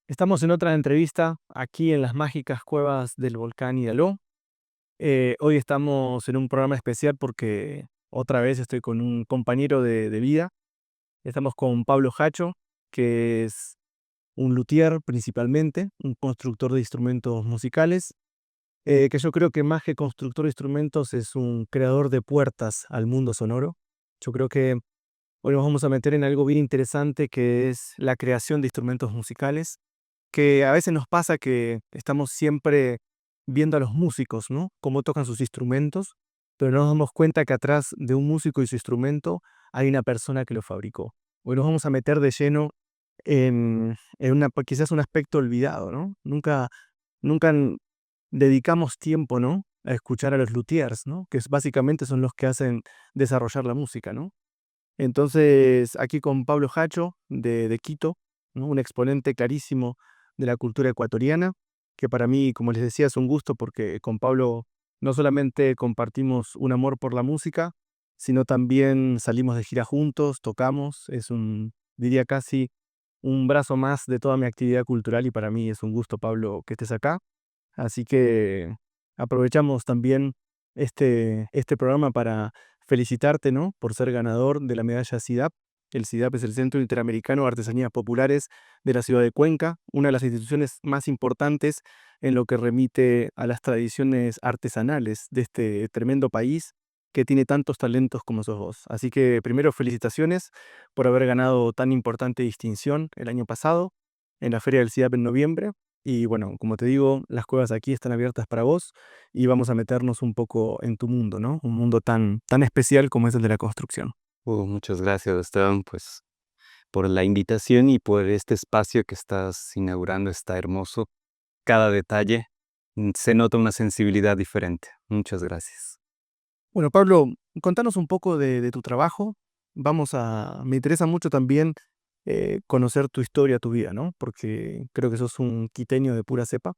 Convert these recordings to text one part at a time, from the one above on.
Estamos en otra entrevista aquí en las mágicas cuevas del volcán Idaló. Hoy estamos en un programa especial porque otra vez estoy con un compañero de vida. Estamos con Pablo Hacho, que es un luthier principalmente, un constructor de instrumentos musicales, que yo creo que más que constructor de instrumentos es un creador de puertas al mundo sonoro. Yo creo que hoy nos vamos a meter en algo bien interesante que es la creación de instrumentos musicales, que a veces nos pasa que estamos siempre viendo a los músicos, ¿no? Cómo tocan sus instrumentos, pero no nos damos cuenta que atrás de un músico y su instrumento hay una persona que lo fabricó. Hoy nos vamos a meter de lleno quizás un aspecto olvidado, ¿no? Nunca dedicamos tiempo, ¿no? A escuchar a los luthiers, ¿no? Básicamente son los que hacen desarrollar la música, ¿no? Entonces, aquí con Pablo Hacho, de Quito, ¿no? Un exponente clarísimo de la cultura ecuatoriana, que para mí, como les decía, es un gusto porque con Pablo no solamente compartimos un amor por la música, sino también salimos de gira juntos, tocamos, diría casi un brazo más de toda mi actividad cultural y para mí es un gusto, Pablo, que estés acá. Así que aprovechamos también este programa para felicitarte, ¿no? Por ser ganador de la medalla CIDAP. El CIDAP es el Centro Interamericano de Artesanías Populares de la ciudad de Cuenca, una de las instituciones más importantes en lo que remite a las tradiciones artesanales de este tremendo país que tiene tantos talentos como sos vos. Así que primero felicitaciones por haber ganado tan importante distinción el año pasado en la Feria del CIDAP en noviembre. Y bueno, como te digo, las cuevas aquí están abiertas para vos y vamos a meternos un poco en tu mundo, ¿no? Un mundo tan especial como es el de la construcción. Muchas gracias, Esteban, pues, por la invitación y por este espacio que estás inaugurando. Está hermoso. Cada detalle, se nota una sensibilidad diferente. Muchas gracias. Bueno, Pablo, contanos un poco de tu trabajo. Me interesa mucho también conocer tu historia, tu vida, ¿no? Porque creo que sos un quiteño de pura cepa.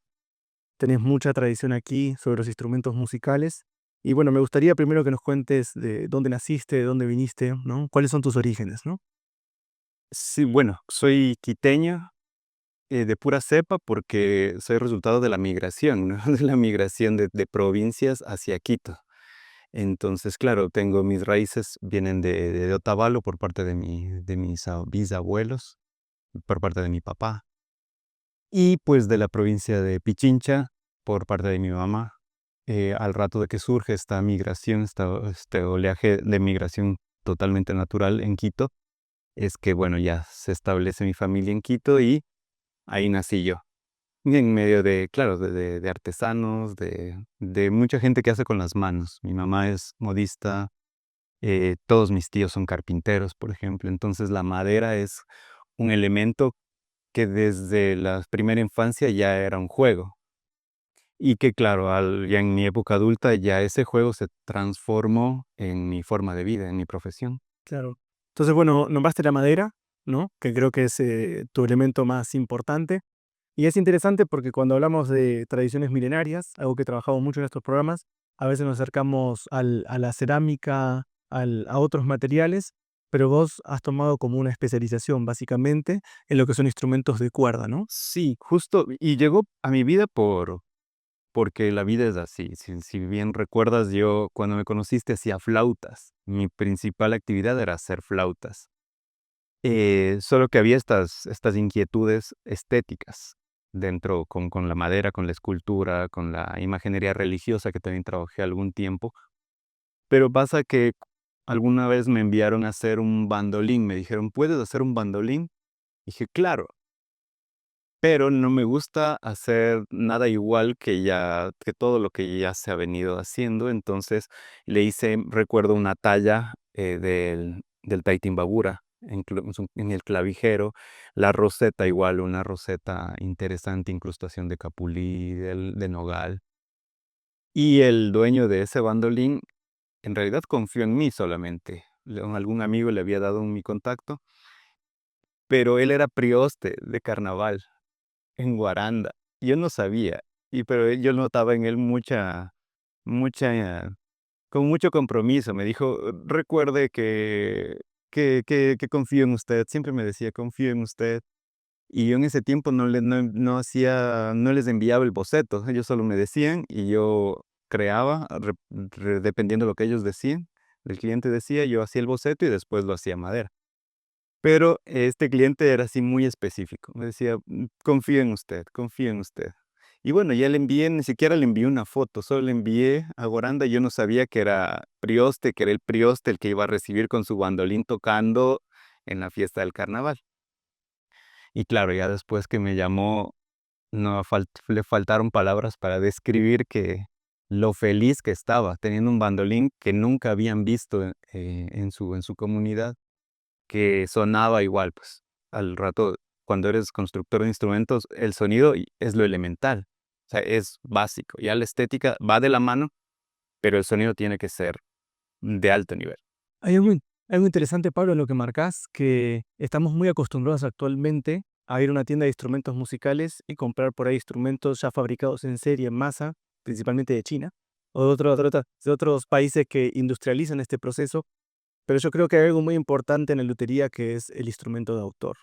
Tenés mucha tradición aquí sobre los instrumentos musicales. Y bueno, me gustaría primero que nos cuentes de dónde naciste, de dónde viniste, ¿no? ¿Cuáles son tus orígenes, no? Sí, bueno, soy quiteño, de pura cepa porque soy resultado de la migración, ¿no? De la migración de provincias hacia Quito. Entonces, claro, tengo mis raíces, vienen de Otavalo por parte de mis bisabuelos, por parte de mi papá. Y pues de la provincia de Pichincha por parte de mi mamá. Al rato de que surge esta migración, este oleaje de migración totalmente natural en Quito, es que bueno, ya se establece mi familia en Quito y ahí nací yo. Y en medio de, claro, de artesanos, de mucha gente que hace con las manos. Mi mamá es modista, todos mis tíos son carpinteros, por ejemplo. Entonces la madera es un elemento que desde la primera infancia ya era un juego. Y que claro, ya en mi época adulta ya ese juego se transformó en mi forma de vida, en mi profesión. Claro. Entonces, bueno, nombraste la madera, ¿no? Que creo que es tu elemento más importante. Y es interesante porque cuando hablamos de tradiciones milenarias, algo que trabajamos mucho en estos programas, a veces nos acercamos a la cerámica, a otros materiales, pero vos has tomado como una especialización básicamente en lo que son instrumentos de cuerda, ¿no? Sí, justo, y llegó a mi vida porque la vida es así. Si bien recuerdas, yo cuando me conociste hacía flautas. Mi principal actividad era hacer flautas. Solo que había estas inquietudes estéticas dentro con la madera, con la escultura, con la imaginería religiosa que también trabajé algún tiempo. Pero pasa que alguna vez me enviaron a hacer un bandolín, me dijeron: "¿Puedes hacer un bandolín?". Dije: "Claro", pero no me gusta hacer nada igual que todo lo que ya se ha venido haciendo. Entonces, le hice, recuerdo, una talla, del Taitín Bambura en el clavijero, la roseta igual, una roseta interesante, incrustación de capulí, de nogal. Y el dueño de ese bandolín en realidad confió en mí solamente. Algún amigo le había dado mi contacto, pero él era prioste de carnaval en Guaranda. Yo no sabía, pero yo notaba en él mucha, con mucho compromiso. Me dijo: "Recuerde que confío en usted". Siempre me decía: "Confío en usted". Y yo en ese tiempo no les enviaba el boceto, ellos solo me decían y yo creaba, dependiendo de lo que ellos decían, el cliente decía, yo hacía el boceto y después lo hacía a madera. Pero este cliente era así muy específico, me decía: confío en usted, confío en usted". Y bueno, ya le envié, ni siquiera le envié una foto, solo le envié a Goranda, yo no sabía que era Prioste, que era el Prioste el que iba a recibir con su bandolín tocando en la fiesta del carnaval. Y claro, ya después que me llamó, no le faltaron palabras para describir que lo feliz que estaba teniendo un bandolín que nunca habían visto en su comunidad, que sonaba igual, pues al rato, cuando eres constructor de instrumentos, el sonido es lo elemental, o sea, es básico. Ya la estética va de la mano, pero el sonido tiene que ser de alto nivel. Hay algo interesante, Pablo, en lo que marcás, que estamos muy acostumbrados actualmente a ir a una tienda de instrumentos musicales y comprar por ahí instrumentos ya fabricados en serie, en masa, principalmente de China, o de otros países que industrializan este proceso, pero yo creo que hay algo muy importante en la lutería que es el instrumento de autor.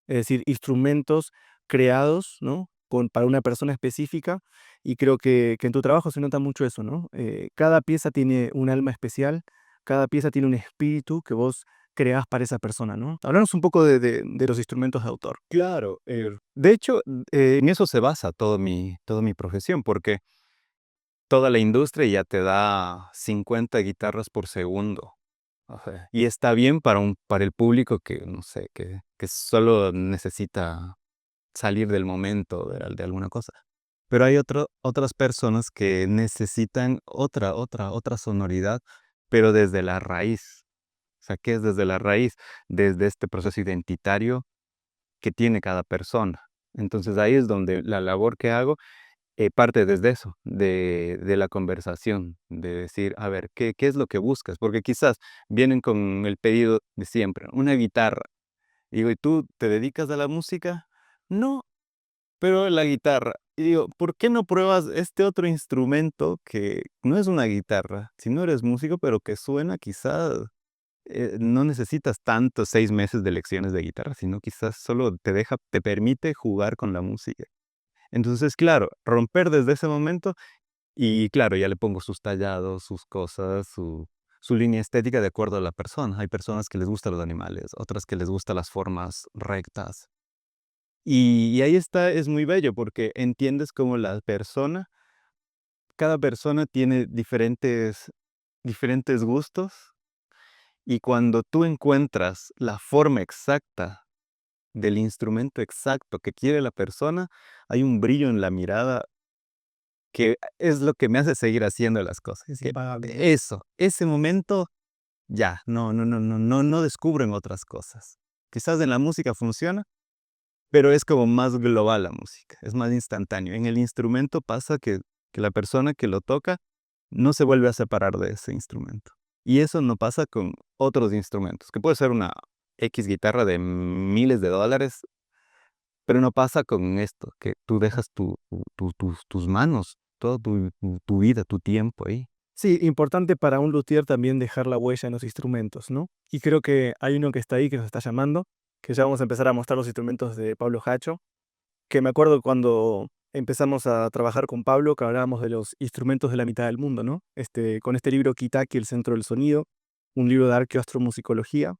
Es decir, instrumentos creados, ¿no? Para una persona específica, y creo que en tu trabajo se nota mucho eso, ¿no? Cada pieza tiene un alma especial, cada pieza tiene un espíritu que vos creás para esa persona, ¿no? Háblanos un poco de los instrumentos de autor. Claro, de hecho, en eso se basa toda mi profesión, porque toda la industria ya te da 50 guitarras por segundo. O sea, y está bien para el público que, no sé, que solo necesita salir del momento de alguna cosa. Pero hay otras personas que necesitan otra sonoridad, pero desde la raíz. O sea, ¿qué es desde la raíz? Desde este proceso identitario que tiene cada persona. Entonces ahí es donde la labor que hago parte desde eso, de la conversación, de decir, a ver, ¿qué es lo que buscas? Porque quizás vienen con el pedido de siempre, una guitarra. Y digo, ¿y tú te dedicas a la música? No, pero la guitarra. Y digo, ¿por qué no pruebas este otro instrumento que no es una guitarra? Si no eres músico, pero que suena quizás, no necesitas tantos 6 meses de lecciones de guitarra, sino quizás solo te permite jugar con la música. Entonces, claro, romper desde ese momento y claro, ya le pongo sus tallados, sus cosas, su línea estética de acuerdo a la persona. Hay personas que les gustan los animales, otras que les gustan las formas rectas. Y ahí está, es muy bello porque entiendes cómo cada persona tiene diferentes gustos y cuando tú encuentras la forma exacta del instrumento exacto que quiere la persona, hay un brillo en la mirada que es lo que me hace seguir haciendo las cosas. Es Que impagable, ¿no? ese momento, ya, no descubren otras cosas. Quizás en la música funciona, pero es como más global la música, es más instantáneo. En el instrumento pasa que la persona que lo toca no se vuelve a separar de ese instrumento. Y eso no pasa con otros instrumentos, que puede ser una X guitarra de miles de dólares, pero no pasa con esto, que tú dejas tus manos, toda tu vida, tu tiempo ahí. Sí, importante para un luthier también dejar la huella en los instrumentos, ¿no? Y creo que hay uno que está ahí, que nos está llamando, que ya vamos a empezar a mostrar los instrumentos de Pablo Hacho, que me acuerdo cuando empezamos a trabajar con Pablo, que hablábamos de los instrumentos de la mitad del mundo, ¿no? Con este libro Kitaki, El Centro del Sonido, un libro de arqueoastromusicología,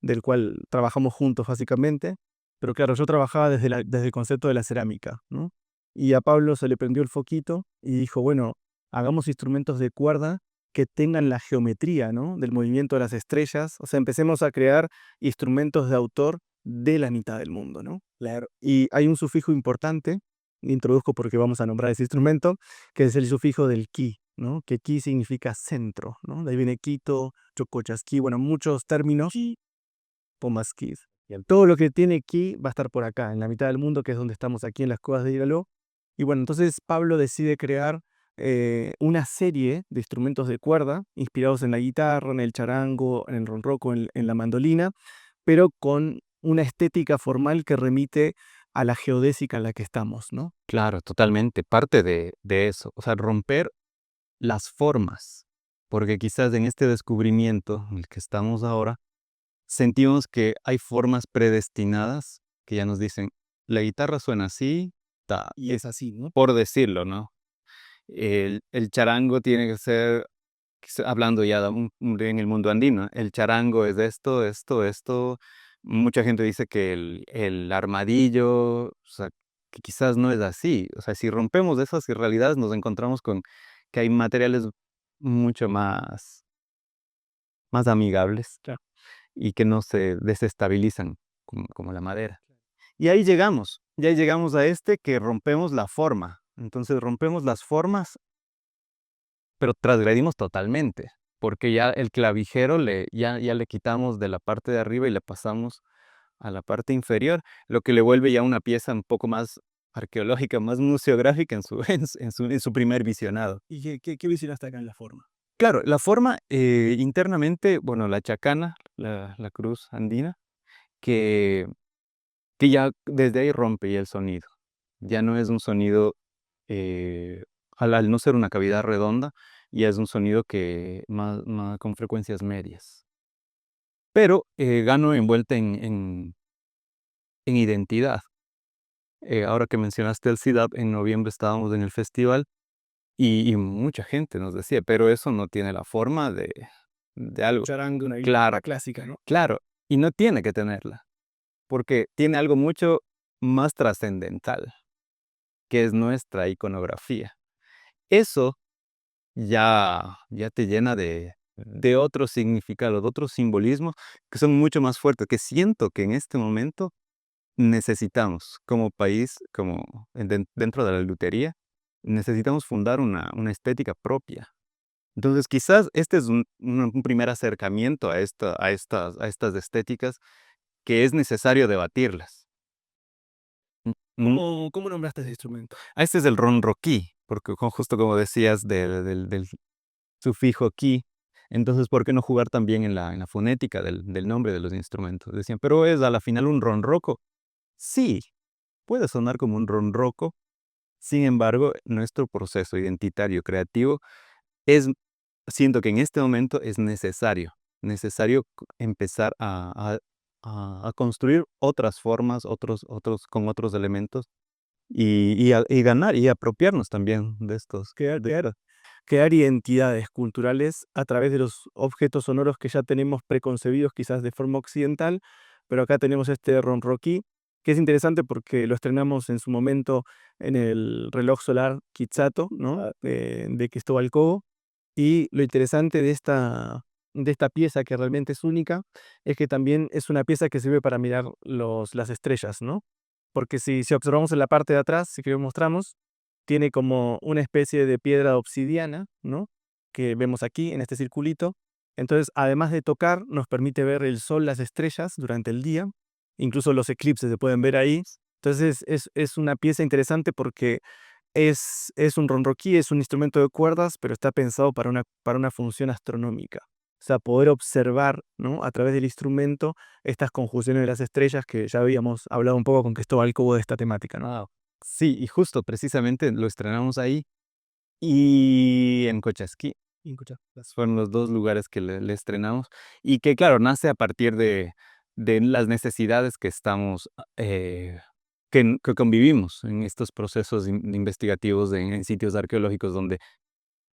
del cual trabajamos juntos básicamente. Pero claro, yo trabajaba desde el concepto de la cerámica, ¿no? Y a Pablo se le prendió el foquito y dijo, bueno, hagamos instrumentos de cuerda que tengan la geometría, ¿no? Del movimiento de las estrellas. O sea, empecemos a crear instrumentos de autor de la mitad del mundo, ¿no? Claro. Y hay un sufijo importante, introduzco porque vamos a nombrar ese instrumento, que es el sufijo del ki, ¿no? Que ki significa centro, ¿no? De ahí viene Quito, Chocochasquí, bueno, muchos términos. Pomaskis. Todo lo que tiene aquí va a estar por acá, en la mitad del mundo, que es donde estamos aquí en las cuevas de Hígalo. Y bueno, entonces Pablo decide crear una serie de instrumentos de cuerda inspirados en la guitarra, en el charango, en el ronroco, en la mandolina, pero con una estética formal que remite a la geodésica en la que estamos, ¿no? Claro, totalmente, parte de eso, o sea, romper las formas, porque quizás en este descubrimiento en el que estamos ahora, sentimos que hay formas predestinadas que ya nos dicen, la guitarra suena así, ta, Y es así, ¿no? por decirlo, ¿no? El charango tiene que ser, hablando ya en el mundo andino, el charango es esto, esto, esto. Mucha gente dice que el armadillo, o sea, que quizás no es así. O sea, si rompemos esas irrealidades, nos encontramos con que hay materiales mucho más amigables Claro. y que no se desestabilizan como la madera. Y ahí llegamos, ya llegamos a que rompemos la forma. Entonces rompemos las formas, pero transgredimos totalmente, porque ya el clavijero ya le quitamos de la parte de arriba y le pasamos a la parte inferior, lo que le vuelve ya una pieza un poco más arqueológica, más museográfica en su primer visionado. ¿Y qué visionaste acá en la forma? Claro, la forma internamente, bueno, la chacana, la cruz andina, que, que ya desde ahí rompe ya el sonido. Ya no es un sonido, eh, al no ser una cavidad redonda, ya es un sonido que con frecuencias medias. Pero gano envuelta en identidad. Ahora que mencionaste el CIDAP, en noviembre estábamos en el festival y mucha gente nos decía, pero eso no tiene la forma de algo. Charango, una Claro, guitarra clásica, ¿no? claro, y no tiene que tenerla, porque tiene algo mucho más trascendental, que es nuestra iconografía. Eso ya te llena de otro significado, de otros simbolismos que son mucho más fuertes, que siento que en este momento necesitamos como país, dentro de la lutería, necesitamos fundar una estética propia. Entonces, quizás este es un primer acercamiento a estas estéticas que es necesario debatirlas. ¿Cómo nombraste ese instrumento? Este es el ronroquí, porque justo como decías del sufijo qui, entonces, ¿por qué no jugar también en la fonética del nombre de los instrumentos? Decían, pero ¿es a la final un ronroco? Sí, puede sonar como un ronroco, sin embargo, nuestro proceso identitario creativo es, siento que en este momento es necesario empezar a construir otras formas, con otros elementos y ganar y apropiarnos también de estos. Crear, crear identidades culturales a través de los objetos sonoros que ya tenemos preconcebidos quizás de forma occidental, pero acá tenemos este ronroquí, que es interesante porque lo estrenamos en su momento en el reloj solar Quitzato, ¿no? De Cristóbal Cobo. Y lo interesante de esta pieza, que realmente es única, es que también es una pieza que sirve para mirar las estrellas, ¿no? Porque si observamos en la parte de atrás, si que lo mostramos, tiene como una especie de piedra obsidiana, ¿no? Que vemos aquí en este circulito. Entonces, además de tocar, nos permite ver el sol, las estrellas durante el día. Incluso los eclipses se pueden ver ahí. Entonces, es una pieza interesante porque es un ronroquí, es un instrumento de cuerdas, pero está pensado para una función astronómica. O sea, poder observar, ¿no? A través del instrumento estas conjunciones de las estrellas que ya habíamos hablado un poco con Cristóbal Cobo de esta temática, ¿no? Wow. Sí, y justo precisamente lo estrenamos ahí y en Cochasquí. Escucha. Fueron los dos lugares que le estrenamos y que, claro, nace a partir de las necesidades que estamos, que convivimos en estos procesos investigativos en sitios arqueológicos donde,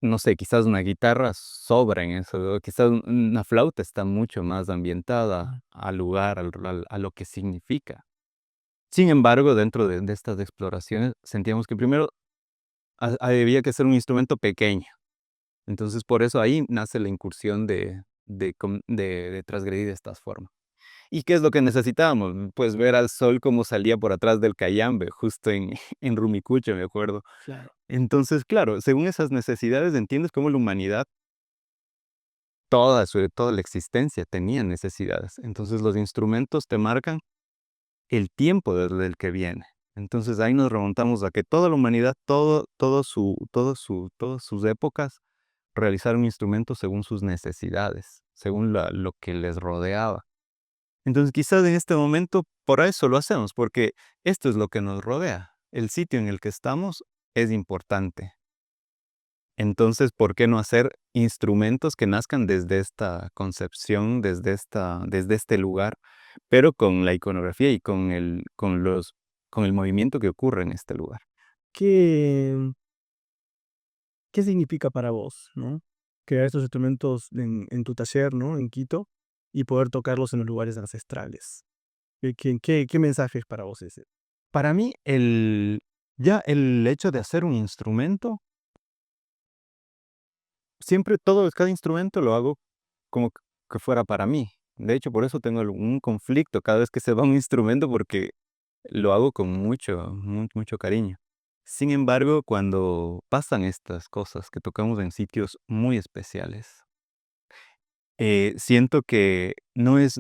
no sé, quizás una guitarra sobra en eso, o quizás una flauta está mucho más ambientada al lugar, a lo que significa. Sin embargo, dentro de estas exploraciones sentíamos que primero había que ser un instrumento pequeño. Entonces, por eso ahí nace la incursión de transgredir estas formas. ¿Y qué es lo que necesitábamos? Pues ver al sol cómo salía por atrás del Cayambe, justo en Rumicucho, me acuerdo. Claro. Entonces, claro, según esas necesidades, entiendes cómo la humanidad, toda la existencia, tenía necesidades. Entonces, los instrumentos te marcan el tiempo desde el que viene. Entonces, ahí nos remontamos a que toda la humanidad, todas sus épocas, realizaron instrumentos según sus necesidades, según lo que les rodeaba. Entonces, quizás en este momento, por eso lo hacemos, porque esto es lo que nos rodea. El sitio en el que estamos es importante. Entonces, ¿por qué no hacer instrumentos que nazcan desde esta concepción, desde este lugar, pero con la iconografía y con con el movimiento que ocurre en este lugar. ¿Qué, qué significa para vos, ¿no? Crear estos instrumentos en tu taller, ¿no? En Quito y poder tocarlos en los lugares ancestrales. ¿Qué mensaje es para vos ese? Para mí, ya el hecho de hacer un instrumento, siempre cada instrumento lo hago como que fuera para mí. De hecho, por eso tengo un conflicto cada vez que se va un instrumento, porque lo hago con mucho cariño. Sin embargo, cuando pasan estas cosas que tocamos en sitios muy especiales, siento que no es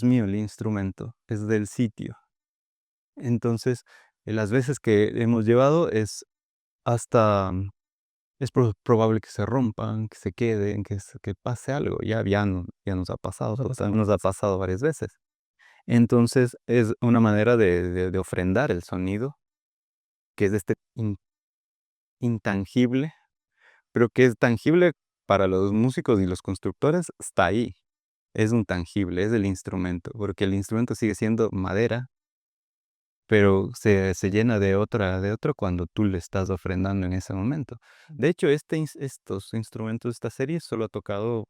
mío el instrumento, es del sitio. Entonces, las veces que hemos llevado hasta es probable que se rompan, que se queden, que pase algo. Ya nos ha pasado, o sea, nos ha pasado varias veces. Entonces, es una manera de ofrendar el sonido, que es intangible, pero que es tangible para los músicos y los constructores, está ahí. Es un tangible, es el instrumento, porque el instrumento sigue siendo madera, pero se llena de otro cuando tú le estás ofrendando en ese momento. De hecho, estos instrumentos, esta serie, solo ha tocado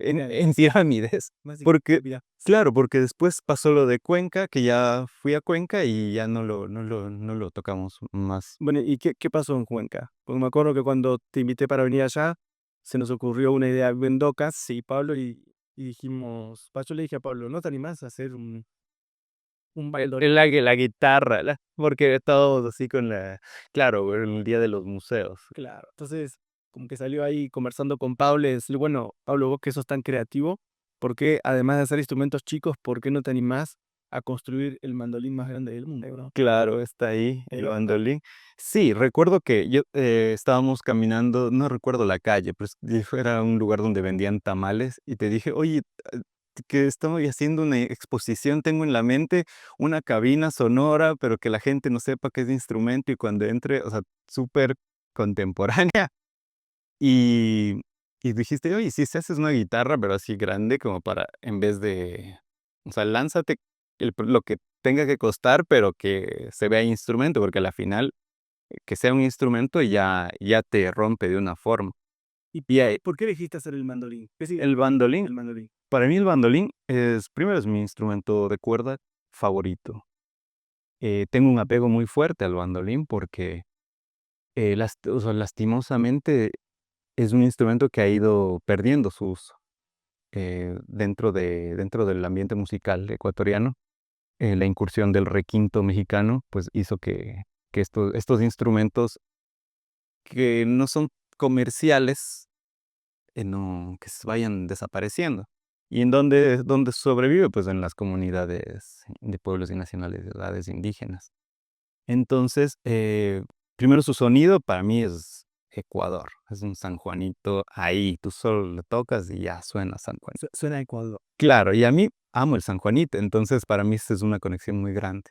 en pirámides, porque, Mira. claro, porque después pasó lo de Cuenca, que ya fui a Cuenca y ya no lo tocamos más. Bueno, ¿y qué pasó en Cuenca? Porque me acuerdo que cuando te invité para venir allá, se nos ocurrió una idea en Docas, sí, Pablo, y dijimos, yo le dije a Pablo, ¿no te animás a hacer un baile? La guitarra, porque todos así claro, el día de los museos. Claro, entonces como que salió ahí conversando con Pablo y decir, bueno, Pablo, vos que sos tan creativo, ¿por qué, además de hacer instrumentos chicos, por qué no te animás a construir el mandolín más grande del mundo, bro? Claro, está ahí el Pero, bandolín. Sí, recuerdo que estábamos caminando, no recuerdo la calle, pero era un lugar donde vendían tamales y te dije, oye, que estoy haciendo una exposición, tengo en la mente una cabina sonora, pero que la gente no sepa qué es instrumento y cuando entre, o sea, súper contemporánea. Y, y dijiste, oye, si haces una guitarra, pero así grande como para, en vez de, o sea, lánzate lo que tenga que costar, pero que se vea instrumento, porque al final, que sea un instrumento ya te rompe de una forma. ¿y Y ahí, por qué elegiste hacer el mandolín? ¿Qué el significa bandolín, el mandolín? para mí el bandolín primero es mi instrumento de cuerda favorito. Tengo un apego muy fuerte al bandolín porque, o sea, lastimosamente, es un instrumento que ha ido perdiendo su uso. Dentro del ambiente musical ecuatoriano, la incursión del requinto mexicano, pues hizo que estos instrumentos que no son comerciales, que se vayan desapareciendo. ¿Y en dónde sobrevive? Pues en las comunidades de pueblos y nacionalidades indígenas. Entonces, primero su sonido para mí es Ecuador, es un sanjuanito ahí, tú solo lo tocas y ya suena San Juan. Suena a Ecuador. Claro, y a mí amo el San Juanito, entonces para mí esta es una conexión muy grande.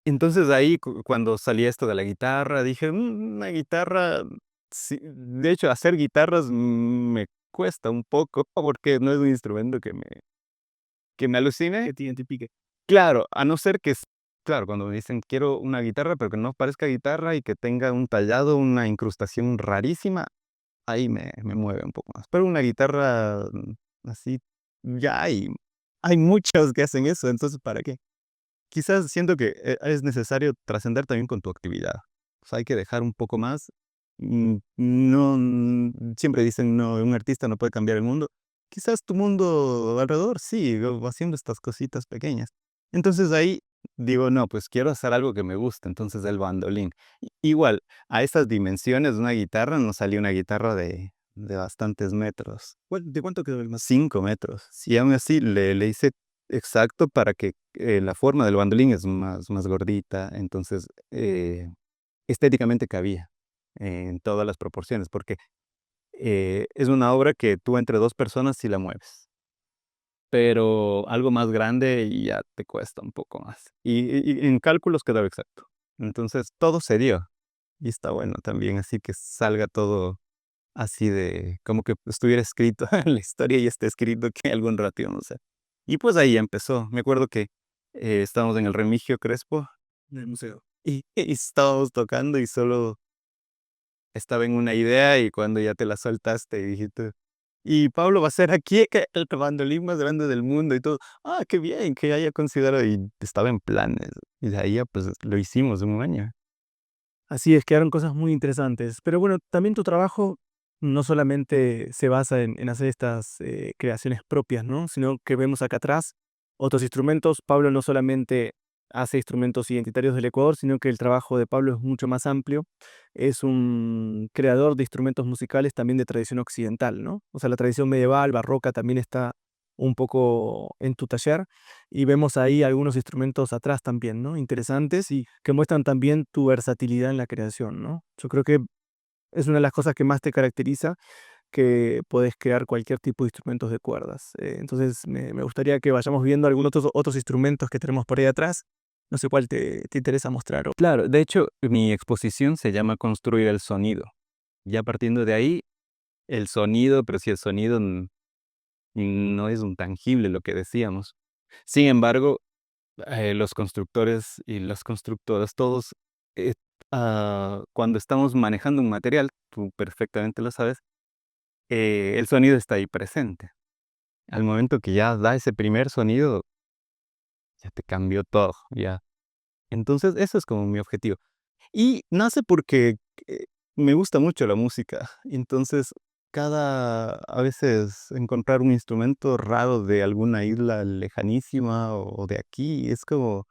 Entonces ahí cuando salía esto de la guitarra, dije, una guitarra, sí", de hecho hacer guitarras me cuesta un poco porque no es un instrumento que me alucine. Que te identifique. Claro, a no ser claro, cuando me dicen quiero una guitarra, pero que no parezca guitarra y que tenga un tallado, una incrustación rarísima, ahí me mueve un poco más. Pero una guitarra así, ya hay muchos que hacen eso, entonces ¿para qué? Quizás siento que es necesario trascender también con tu actividad. O sea, hay que dejar un poco más. No, siempre dicen, no, un artista no puede cambiar el mundo. Quizás tu mundo alrededor sí, haciendo estas cositas pequeñas. Entonces ahí digo, no, pues quiero hacer algo que me guste, entonces el bandolín. Igual, a estas dimensiones de una guitarra no salió una guitarra de bastantes metros. ¿De cuánto quedó el más? 5 metros. Y aún así le hice exacto para que la forma del bandolín es más gordita, entonces estéticamente cabía en todas las proporciones, porque es una obra que tú entre dos personas sí la mueves, pero algo más grande ya te cuesta un poco más. Y en cálculos quedó exacto. Entonces todo se dio. Y está bueno también, así que salga todo así de como que estuviera escrito en la historia y está escrito que algún rato íbamos a. Y pues ahí empezó. Me acuerdo que estábamos en el Remigio Crespo En el museo. y estábamos tocando y solo estaba en una idea y cuando ya te la soltaste y dijiste, y Pablo va a ser aquí que el mandolín más grande del mundo y todo. Ah, qué bien que haya considerado y estaba en planes. Y de ahí ya pues lo hicimos en un año. Así es, quedaron cosas muy interesantes. Pero bueno, también tu trabajo no solamente se basa en hacer estas creaciones propias, ¿no? Sino que vemos acá atrás otros instrumentos. Pablo no solamente hace instrumentos identitarios del Ecuador, sino que el trabajo de Pablo es mucho más amplio. Es un creador de instrumentos musicales también de tradición occidental, ¿no? O sea, la tradición medieval, barroca también está un poco en tu taller y vemos ahí algunos instrumentos atrás también, ¿no? Interesantes y que muestran también tu versatilidad en la creación, ¿no? Yo creo que es una de las cosas que más te caracteriza, que puedes crear cualquier tipo de instrumentos de cuerdas. Entonces me gustaría que vayamos viendo algunos otros instrumentos que tenemos por ahí atrás. No sé cuál te interesa mostrar. Claro, de hecho, mi exposición se llama Construir el sonido. Ya partiendo de ahí, el sonido, pero si el sonido no es un tangible lo que decíamos. Sin embargo, los constructores y las constructoras, todos, eh, cuando estamos manejando un material, tú perfectamente lo sabes, el sonido está ahí presente. Al momento que ya da ese primer sonido, ya te cambió todo, ya. Entonces, eso es como mi objetivo. Y nace porque me gusta mucho la música. Entonces, a veces encontrar un instrumento raro de alguna isla lejanísima o de aquí, es como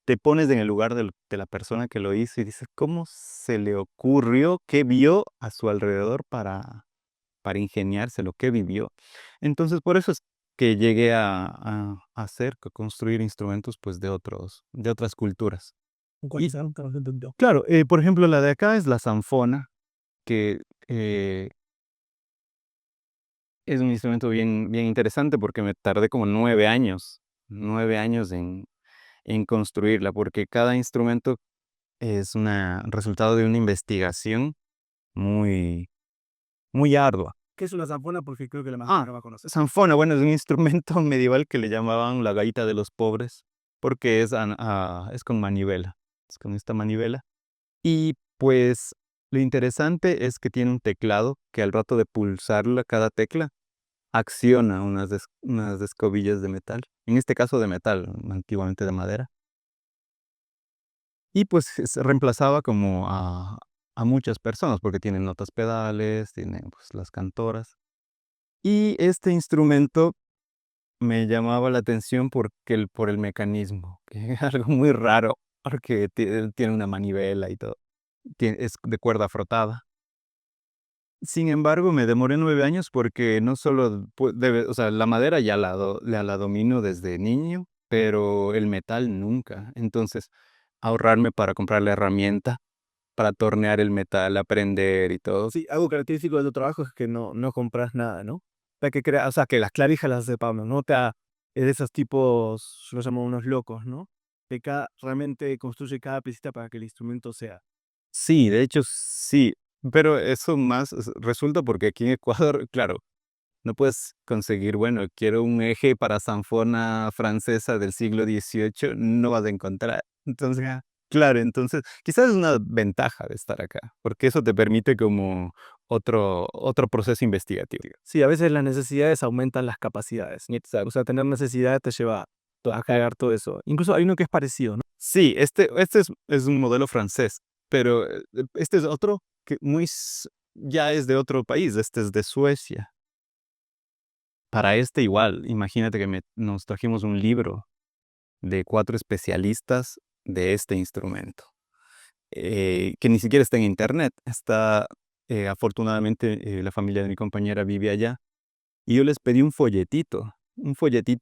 te pones en el lugar de la persona que lo hizo y dices, ¿cómo se le ocurrió? ¿Qué vio a su alrededor para ingeniárselo? ¿Qué vivió? Entonces, por eso es que llegué a hacer, construir instrumentos pues de otras culturas. Y claro, por ejemplo, la de acá es la zanfona, que es un instrumento bien, bien interesante porque me tardé como 9 años en construirla, porque cada instrumento es un resultado de una investigación muy, muy ardua. ¿Qué es una zanfona? Porque creo que la más Ah, no va a conocer. zanfona, bueno, es un instrumento medieval que le llamaban la gaita de los pobres, porque es con manivela, es con esta manivela. Y pues lo interesante es que tiene un teclado que al rato de pulsarla, cada tecla, acciona unas escobillas de metal, en este caso de metal, antiguamente de madera. Y pues se reemplazaba como a muchas personas, porque tienen notas pedales, tiene pues las cantoras. Y este instrumento me llamaba la atención por el mecanismo, que es algo muy raro, porque tiene una manivela y todo. Es de cuerda frotada. Sin embargo, me demoré 9 años porque no solo, o sea, la madera ya la domino desde niño, pero el metal nunca. Entonces, ahorrarme para comprar la herramienta, para tornear el metal, aprender y todo. Sí, algo característico de tu trabajo es que no compras nada, ¿no? O sea, que las clavijas las hace Pablo, ¿no? Es de esos tipos, yo los llamo unos locos, ¿no? Realmente construye cada piecita para que el instrumento sea. Sí, de hecho, sí, pero eso más resulta porque aquí en Ecuador, claro, no puedes conseguir, bueno, quiero un eje para zanfona francesa del siglo XVIII, no vas a encontrar. Entonces, claro, entonces, quizás es una ventaja de estar acá, porque eso te permite como otro proceso investigativo. Sí, a veces las necesidades aumentan las capacidades. O sea, tener necesidad te lleva a cargar todo eso. Incluso hay uno que es parecido, ¿no? Sí, este es un modelo francés, pero este es otro que ya es de otro país, este es de Suecia. Para este igual, imagínate que nos trajimos un libro de 4 especialistas de este instrumento, que ni siquiera está en internet. Afortunadamente, la familia de mi compañera vive allá, y yo les pedí un folletito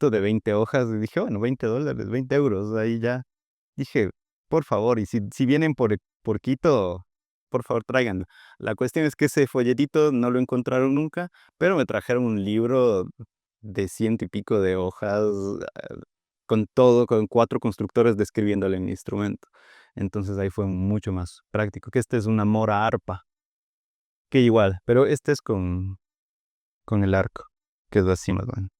de 20 hojas, y dije, bueno, $20, 20 euros, ahí ya. Dije, por favor, y si vienen por Quito, por favor, tráiganlo. La cuestión es que ese folletito no lo encontraron nunca, pero me trajeron un libro de ciento y pico de hojas, con todo, con 4 constructores describiéndole mi instrumento. Entonces ahí fue mucho más práctico, que este es una mora arpa, que igual, pero este es con el arco, que es así más o menos.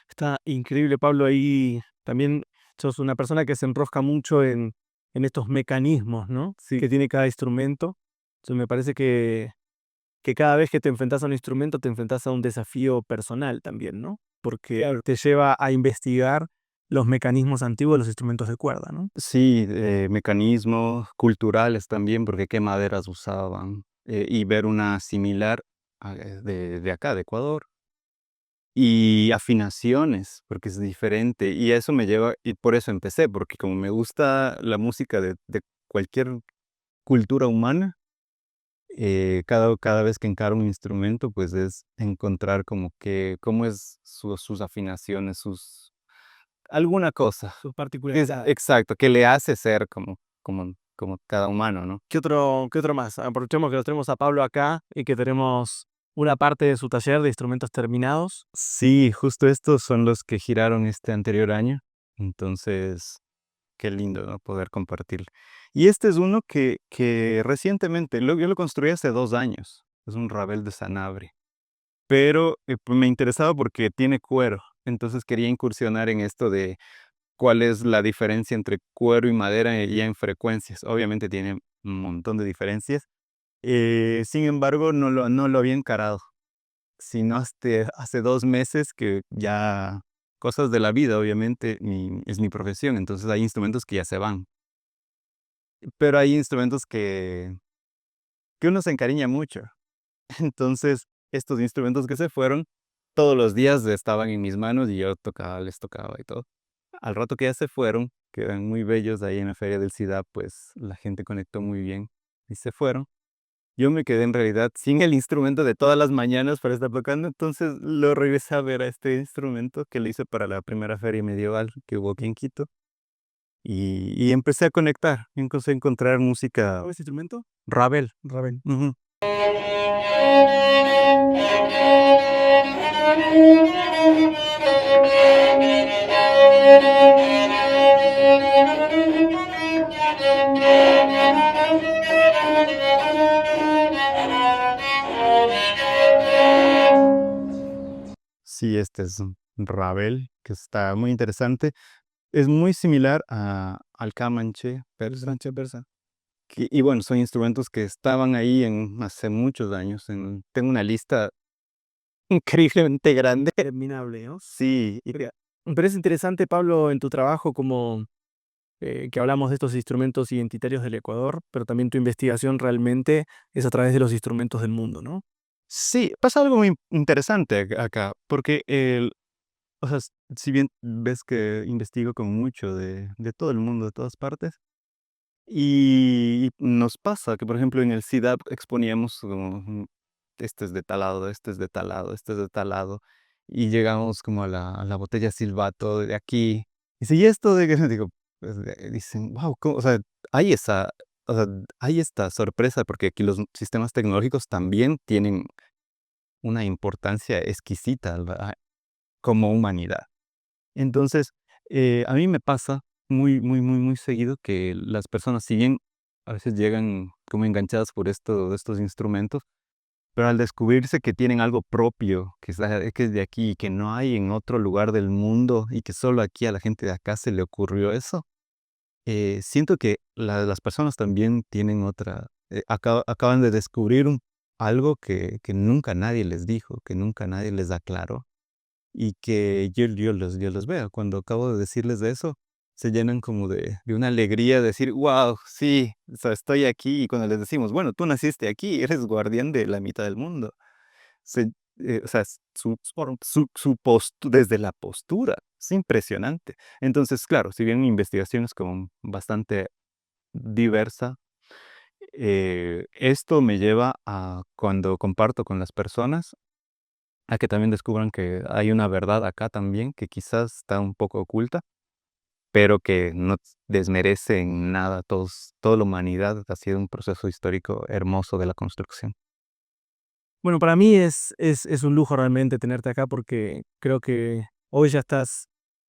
Está increíble, Pablo. Ahí también sos una persona que se enrosca mucho en estos mecanismos, ¿no? Sí. Que tiene cada instrumento. Entonces me parece que cada vez que te enfrentas a un instrumento, te enfrentas a un desafío personal también, ¿no? Porque Claro. te lleva a investigar los mecanismos antiguos de los instrumentos de cuerda, ¿no? Sí, mecanismos culturales también, porque qué maderas usaban, y ver una similar de acá, de Ecuador. Y afinaciones, porque es diferente. Y eso me lleva, y por eso empecé, porque como me gusta la música de cualquier cultura humana, cada vez que encaro un instrumento, pues es encontrar como que, cómo es sus afinaciones, alguna cosa. Sus particularidades. Exacto, que le hace ser como cada humano, ¿no? ¿Qué otro más? Aprovechemos que lo tenemos a Pablo acá y que tenemos una parte de su taller de instrumentos terminados. Sí, justo estos son los que giraron este anterior año. Entonces, qué lindo, ¿no? Poder compartir. Y este es uno que recientemente, yo lo construí hace 2 años. Es un Ravel de Sanabria. Pero pues, me interesaba porque tiene cuero. Entonces quería incursionar en esto de cuál es la diferencia entre cuero y madera ya en frecuencias. Obviamente tiene un montón de diferencias. Sin embargo, no lo había encarado, sino hasta hace 2 meses que ya cosas de la vida, obviamente, es mi profesión, entonces hay instrumentos que ya se van, pero hay instrumentos que uno se encariña mucho. Entonces, estos instrumentos que se fueron, todos los días estaban en mis manos y yo tocaba, les tocaba y todo. Al rato que ya se fueron, que eran muy bellos ahí en la feria del SIDA, pues la gente conectó muy bien y se fueron. Yo me quedé en realidad sin el instrumento de todas las mañanas para estar tocando, entonces lo regresé a ver a este instrumento que le hice para la primera feria medieval que hubo aquí en Quito. Y empecé a conectar, empecé a encontrar música. ¿Cuál es ese instrumento? Ravel. Ravel. Ujú. Sí, este es un Ravel, que está muy interesante. Es muy similar al Camanche persa. Sancho persa. Y bueno, son instrumentos que estaban ahí hace muchos años. Tengo una lista increíblemente grande. Interminable, ¿no? Sí, Pero es interesante, Pablo, en tu trabajo como que hablamos de estos instrumentos identitarios del Ecuador, pero también tu investigación realmente es a través de los instrumentos del mundo, ¿no? sí, pasa algo muy interesante acá, porque o sea, si bien ves que investigo con mucho de todo el mundo, de todas partes, y nos pasa que, por ejemplo, en el CIDAP exponíamos como, este es de tal lado, este es de tal lado, este es de tal lado, y llegamos como a la botella Silvato de aquí. Y si esto de que digo, pues, dicen, wow, o sea, hay esa, o sea, hay esta sorpresa porque aquí los sistemas tecnológicos también tienen una importancia exquisita, ¿verdad? Como humanidad. Entonces, a mí me pasa muy, muy, muy, muy seguido que las personas, si bien a veces llegan como enganchadas por estos instrumentos, pero al descubrirse que tienen algo propio, que es de aquí y que no hay en otro lugar del mundo y que solo aquí a la gente de acá se le ocurrió eso, siento que las personas también tienen acaban de descubrir algo que nunca nadie les dijo, que nunca nadie les aclaró. Y que yo los veo, cuando acabo de decirles de eso, se llenan como de una alegría de decir: "Guau, sí, o sea, estoy aquí", y cuando les decimos: "Bueno, tú naciste aquí, eres guardián de la mitad del mundo". Se o sea, desde la postura. Es impresionante. Entonces, claro, si bien mi investigación es como bastante diversa, esto me lleva a, cuando comparto con las personas, a que también descubran que hay una verdad acá también, que quizás está un poco oculta, pero que no desmerece en nada toda la humanidad. Ha sido un proceso histórico hermoso de la construcción. Bueno, para mí es un lujo realmente tenerte acá porque creo que hoy ya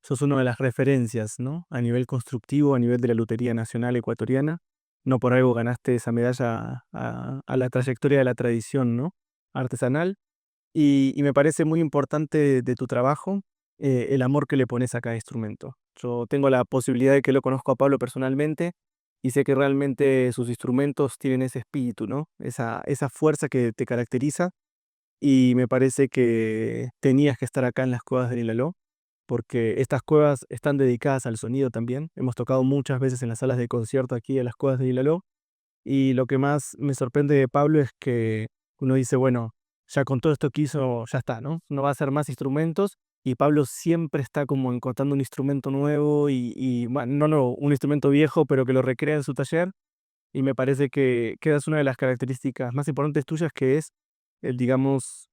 sos una de las referencias, ¿no? A nivel constructivo, a nivel de la Lutería Nacional Ecuatoriana. No por algo ganaste esa medalla a la trayectoria de la tradición, ¿no? Artesanal. Y me parece muy importante de tu trabajo el amor que le pones a cada instrumento. Yo tengo la posibilidad de que lo conozco a Pablo personalmente y sé que realmente sus instrumentos tienen ese espíritu, ¿no? Esa fuerza que te caracteriza y me parece que tenías que estar acá en las cuevas del Ilaló porque estas cuevas están dedicadas al sonido también. Hemos tocado muchas veces en las salas de concierto aquí en las cuevas del Ilaló y lo que más me sorprende de Pablo es que uno dice, bueno, ya con todo esto que hizo, ya está, ¿no? No va a hacer más instrumentos y Pablo siempre está como encontrando un instrumento nuevo bueno, no, un instrumento viejo, pero que lo recrea en su taller y me parece que es una de las características más importantes tuyas que es el, digamos,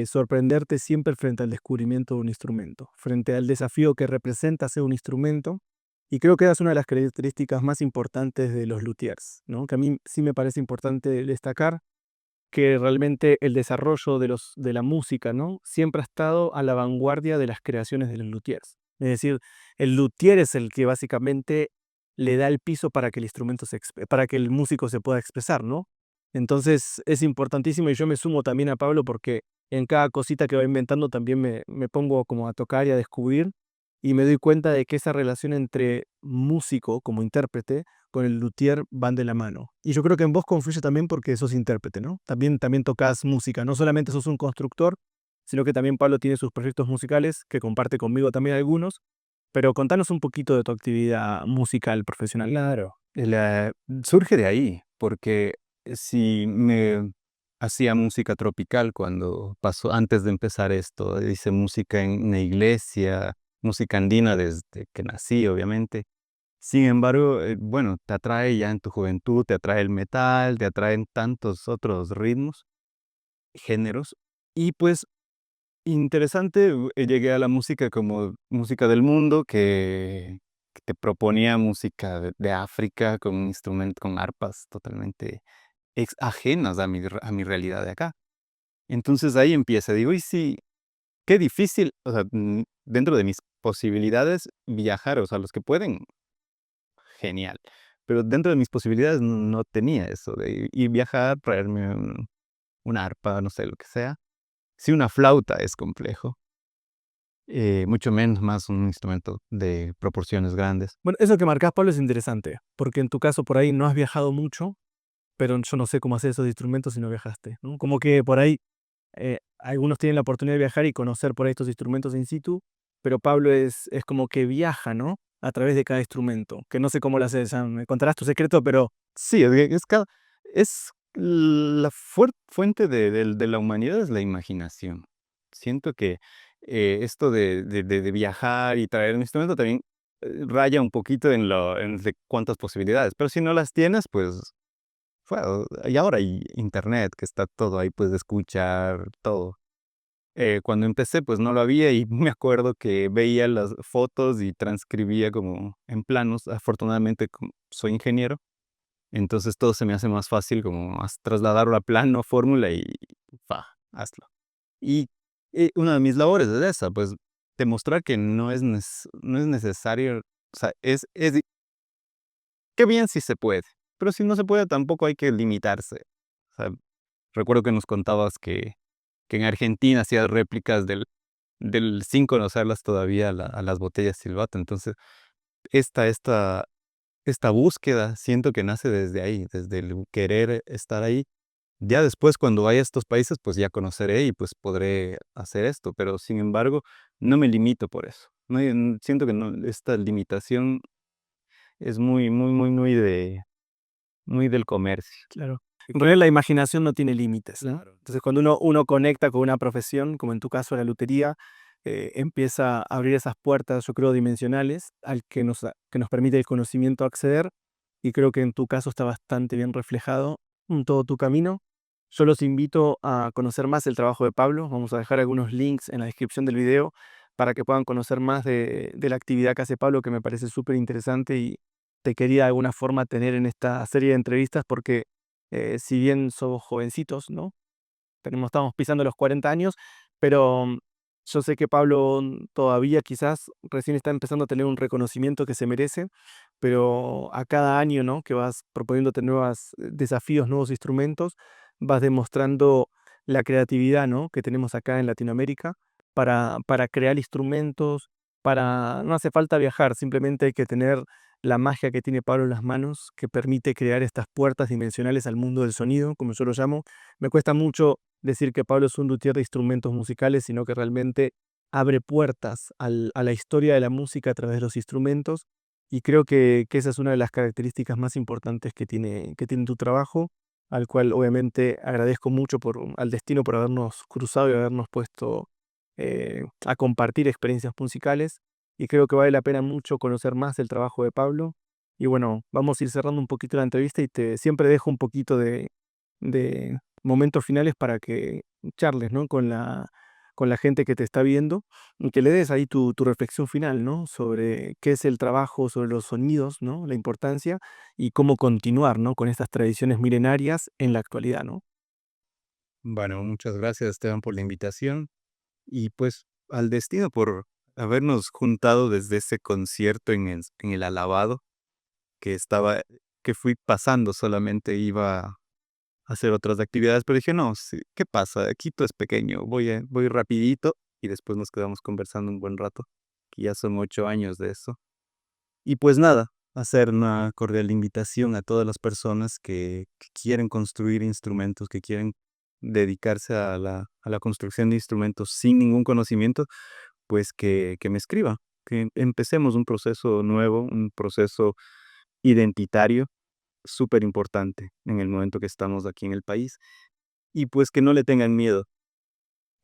sorprenderte siempre frente al descubrimiento de un instrumento, frente al desafío que representa ser un instrumento. Y creo que es una de las características más importantes de los luthiers, ¿no? Que a mí sí me parece importante destacar que realmente el desarrollo de la música, ¿no? Siempre ha estado a la vanguardia de las creaciones de los luthiers. Es decir, el luthier es el que básicamente le da el piso para que el instrumento para que el músico se pueda expresar, ¿no? Entonces es importantísimo y yo me sumo también a Pablo porque en cada cosita que va inventando también me pongo como a tocar y a descubrir y me doy cuenta de que esa relación entre músico como intérprete con el luthier van de la mano. Y yo creo que en vos confluye también porque sos intérprete, ¿no? También tocas música, no solamente sos un constructor, sino que también Pablo tiene sus proyectos musicales, que comparte conmigo también algunos, pero contanos un poquito de tu actividad musical profesional. Claro. Surge de ahí, porque si me hacía música tropical cuando pasó, antes de empezar esto, hice música en la iglesia, música andina desde que nací, obviamente. Sin embargo, bueno, te atrae ya en tu juventud, te atrae el metal, te atraen tantos otros ritmos, géneros, y pues interesante, llegué a la música como música del mundo que te proponía música de África con un instrumento, con arpas totalmente ajenas a mi realidad de acá. Entonces ahí empieza, digo, y sí, qué difícil, o sea, dentro de mis posibilidades viajar, o sea, los que pueden, genial. Pero dentro de mis posibilidades no tenía eso de ir viajar, traerme una arpa, no sé, lo que sea. Si una flauta es complejo. Mucho menos más un instrumento de proporciones grandes. Bueno, eso que marcás, Pablo, es interesante, porque en tu caso por ahí no has viajado mucho, pero yo no sé cómo hacer esos instrumentos si no viajaste, ¿no? Como que por ahí algunos tienen la oportunidad de viajar y conocer por ahí estos instrumentos in situ, pero Pablo es como que viaja, ¿no? A través de cada instrumento, que no sé cómo lo haces, ya me contarás tu secreto, pero Sí, es la fuente de la humanidad es la imaginación. Siento que, esto de viajar y traer un instrumento también, raya un poquito en de cuántas posibilidades, pero si no las tienes, pues, y ahora hay Internet, que está todo ahí, puedes escuchar todo. Cuando empecé, pues, no lo había, y me acuerdo que veía las fotos y transcribía como en planos. Afortunadamente, como soy ingeniero, entonces todo se me hace más fácil como trasladarlo a plano, fórmula y hazlo. Y una de mis labores es esa, pues demostrar que no es necesario, o sea, qué bien si se puede, pero si no se puede tampoco hay que limitarse. O sea, recuerdo que nos contabas que en Argentina hacías réplicas del sin conocerlas todavía a las botellas Silvato. Entonces, esta esta esta búsqueda siento que nace desde ahí, desde el querer estar ahí. Ya después, cuando vaya a estos países, pues ya conoceré y pues podré hacer esto, pero sin embargo, no me limito por eso. No, siento que no, esta limitación es muy del comercio. claro. En realidad la imaginación no tiene límites, ¿no? Claro. Entonces cuando uno conecta con una profesión, como en tu caso la lutería, empieza a abrir esas puertas, yo creo, dimensionales al que nos permite el conocimiento acceder, y creo que en tu caso está bastante bien reflejado en todo tu camino. Yo los invito a conocer más el trabajo de Pablo. Vamos a dejar algunos links en la descripción del video para que puedan conocer más de la actividad que hace Pablo, que me parece súper interesante y te quería de alguna forma tener en esta serie de entrevistas porque si bien somos jovencitos, ¿no? Estamos pisando los 40 años, pero yo sé que Pablo todavía quizás recién está empezando a tener un reconocimiento que se merece, pero a cada año, ¿no? Que vas proponiéndote nuevos desafíos, nuevos instrumentos, vas demostrando la creatividad, ¿no? Que tenemos acá en Latinoamérica para crear instrumentos, no hace falta viajar, simplemente hay que tener la magia que tiene Pablo en las manos, que permite crear estas puertas dimensionales al mundo del sonido, como yo lo llamo. Me cuesta mucho decir que Pablo es un luthier de instrumentos musicales, sino que realmente abre puertas a la historia de la música a través de los instrumentos. Y creo que esa es una de las características más importantes que tiene tu trabajo, al cual obviamente agradezco mucho al destino por habernos cruzado y habernos puesto a compartir experiencias musicales. Y creo que vale la pena mucho conocer más el trabajo de Pablo. Y bueno, vamos a ir cerrando un poquito la entrevista y siempre dejo un poquito de momentos finales para que charles, ¿no? Con la gente que te está viendo y que le des ahí tu reflexión final, ¿no? Sobre qué es el trabajo, sobre los sonidos, ¿no? La importancia y cómo continuar, ¿no? Con estas tradiciones milenarias en la actualidad, ¿no? Bueno, muchas gracias, Esteban, por la invitación y pues al destino por habernos juntado desde ese concierto en el Alabado que estaba, que fui pasando, solamente iba a hacer otras actividades, pero dije, no, sí, ¿qué pasa? Quito es pequeño, voy rapidito y después nos quedamos conversando un buen rato, que ya son 8 años de eso. Y pues nada, hacer una cordial invitación a todas las personas que quieren construir instrumentos, que quieren dedicarse a la construcción de instrumentos sin ningún conocimiento, pues que me escriba, que empecemos un proceso nuevo, un proceso identitario, súper importante en el momento que estamos aquí en el país, y pues que no le tengan miedo.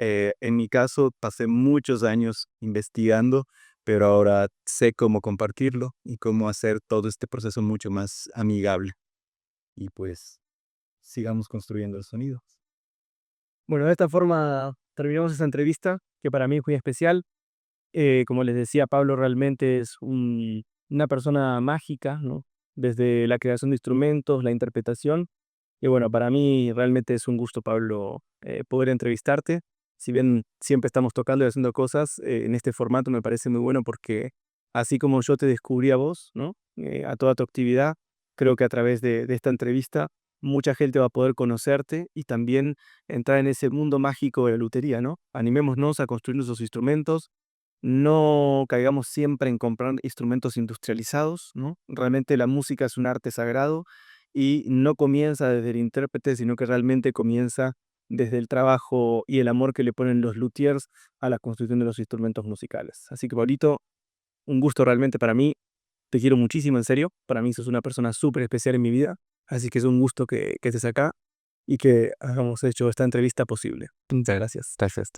En mi caso, pasé muchos años investigando, pero ahora sé cómo compartirlo y cómo hacer todo este proceso mucho más amigable. Y pues sigamos construyendo el sonido. Bueno, de esta forma terminamos esta entrevista, que para mí fue especial. Como les decía, Pablo realmente es una persona mágica, ¿no? Desde la creación de instrumentos, la interpretación. Y bueno, para mí realmente es un gusto, Pablo, poder entrevistarte. Si bien siempre estamos tocando y haciendo cosas, en este formato me parece muy bueno porque así como yo te descubrí a vos, ¿no? A toda tu actividad, creo que a través de esta entrevista mucha gente va a poder conocerte y también entrar en ese mundo mágico de la lutería, ¿no? Animémonos a construir nuestros instrumentos, no caigamos siempre en comprar instrumentos industrializados, ¿no? Realmente la música es un arte sagrado y no comienza desde el intérprete, sino que realmente comienza desde el trabajo y el amor que le ponen los luthiers a la construcción de los instrumentos musicales. Así que, Pablito, un gusto realmente para mí. Te quiero muchísimo, en serio. Para mí sos una persona súper especial en mi vida. Así que es un gusto que estés acá y que hayamos hecho esta entrevista posible. Muchas gracias. Gracias.